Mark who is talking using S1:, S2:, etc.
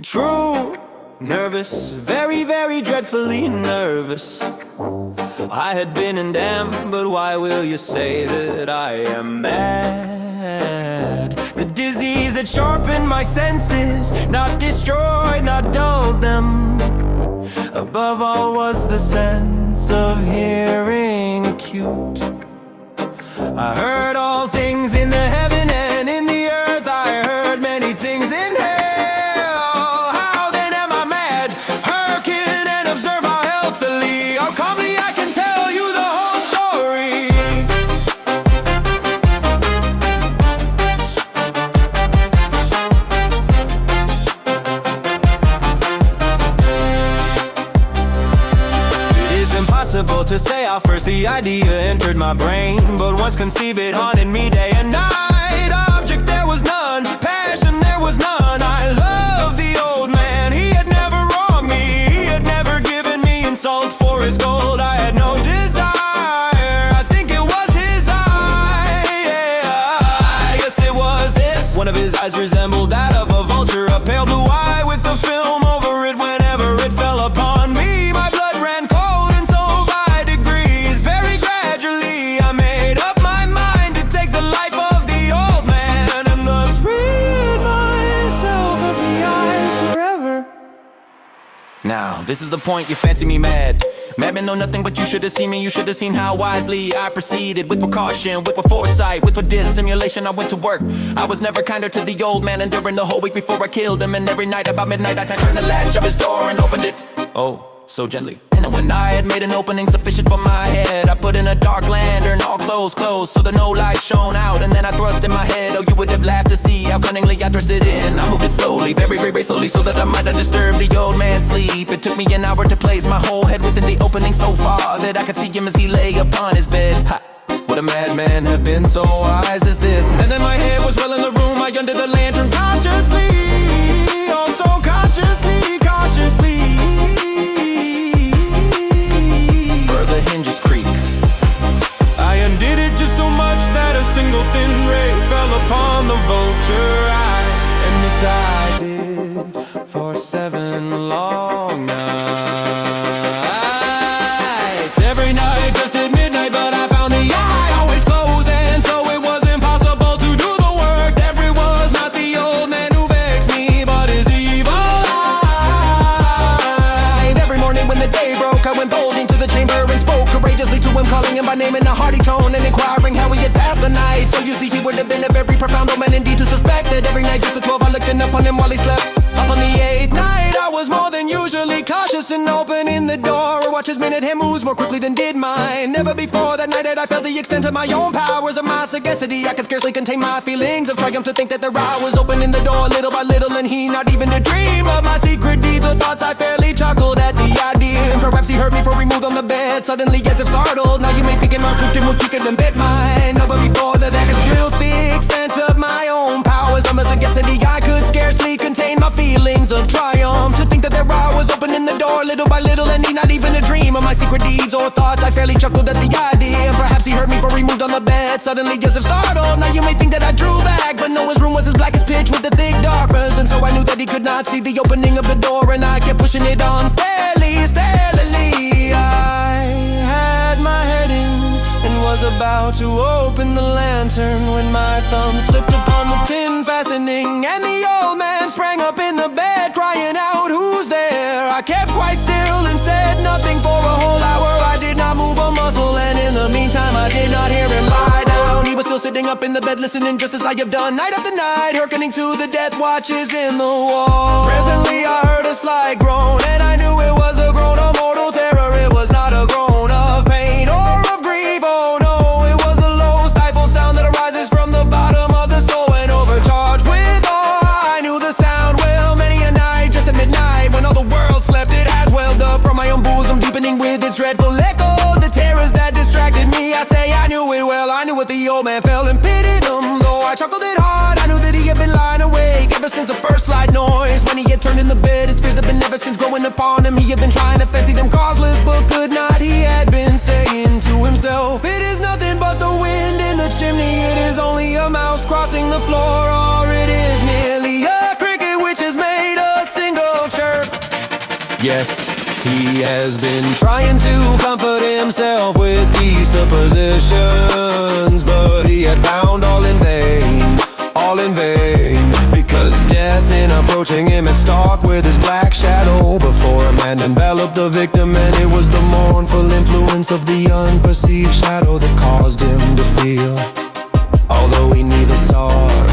S1: True, nervous, very, very dreadfully nervous. I had been in damn, but why will you say that I am mad? The disease had sharpened my senses, not destroyed, not dulled them. Above all was the sense of hearing acute. I heard all things in the heaven and in the earth. I heard many things in hell. How then am I mad? Hearken and observe how healthily, how calmly I can tell you the whole story. It is impossible to say how first the idea entered my brain, but once conceived it haunted me day and night. Object there was none, passion there was none. I loved the old man, he had never wronged me. He had never given me insult for his gold. I had no desire, I think it was his eye, yeah. I guess it was this. One of his eyes resembled that of a vulture, a pale blue eye with a film over it. Whenever it fell upon me, my blood ran cold, and so by degrees, very gradually, I made up my mind to take the life of the old man, and thus rid myself of the eye forever. Now, this is the point, you fancy me mad. Madmen know nothing, but you should have seen me. You should have seen how wisely I proceeded. With precaution, with foresight, with dissimulation, I went to work. I was never kinder to the old man, and during the whole week before I killed him, and every night about midnight I turned the latch of his door and opened it, oh, so gently. And when I had made an opening sufficient for my head, I put in a dark lantern, all closed, so that no light shone out. And then I thrust in my head, oh, you would have laughed to see how cunningly I thrust it in. I moved it slowly, very, very, very slowly, so that I might not disturb the old man's sleep. It took me an hour to place my whole head within the opening so far that I could see him as he lay upon his bed. Ha! Would a madman have been so wise as this? And then my head was well in the room, I under the lantern cautiously, oh so cautiously, cautiously. The hinges creak. I undid it just so much that a single thin ray fell upon the vulture eye, and this I did for 7 long nights. Every night just at midnight, but I found the eye always closed, and so it was impossible to do the work. There was not the old man who vexed me, but his evil eye. Every morning when the day broke, I went bold into the chamber and spoke courageously to him, calling him by name in a hearty tone, and inquiring how he had passed the night. So you see, he would have been a very profound old man indeed to suspect that every night just at 12 I looked in upon him while he slept. Upon the 8th night I was more than usually cautious in opening the door, or watch his minute hand moves more quickly than did mine. Never before that night had I felt the extent of my own powers, of my sagacity. I could scarcely contain my feelings of triumph to think that the I was opening the door little by little, and he not even to dream of my secret deeds or thoughts. I fairly chuckled at the idea, and perhaps he heard me for removed on the bed. Suddenly as if startled, now you may think in my cryptic will kick it and bit mine. No, but before that I could still the extent of my own powers, of my sagacity. I could scarcely contain my feelings of triumph to think that there I was opening the door little by little, and he not even a dream of my secret deeds or thoughts. I fairly chuckled at the idea, and perhaps he heard me for removed on the bed. Suddenly as if startled, now you may think that I drew back, but no, his room was as black as pitch with the thick darkness, and so I knew that he could not see the opening of the door, and I kept pushing it on steadily, steadily. I had my head in and was about to open the lantern when my thumb slipped upon the tin fastening, and the old man sprang up in the bed crying out, "Who's there?" I kept quite still and said nothing for a whole hour. I did not move a muscle, and in the meantime I did not hear him lie down. He was still sitting up in the bed listening, just as I have done night after night, hearkening to the death watches in the wall. Presently I heard a slight groan, and I knew it was a groan of mortal terror. It was not a groan of pain or of grief, oh no, it was a low stifled sound that arises from the bottom of the soul, and overcharged with awe I knew the sound well. Many a night just at midnight, when all the world slept, it has welled up from my own bosom, deepening with its dreadful echo the terrors that distracted me. I say I knew it well, I knew what the old man felt and pitied him. Though I chuckled it hard, I knew that he had been lying awake ever since the first slight noise. When he had turned in the bed, his fears had been ever since growing upon him. He had been trying to fancy them causeless, but could not. He had been saying to himself, "It is nothing but the wind in the chimney. It is only a mouse crossing the floor, or it is merely a cricket which has made a single Yes, he has been trying to comfort himself with these suppositions, but he had found all in vain, all in vain. Because death in approaching him had stalked with his black shadow before a man enveloped the victim, and it was the mournful influence of the unperceived shadow that caused him to feel, although he neither saw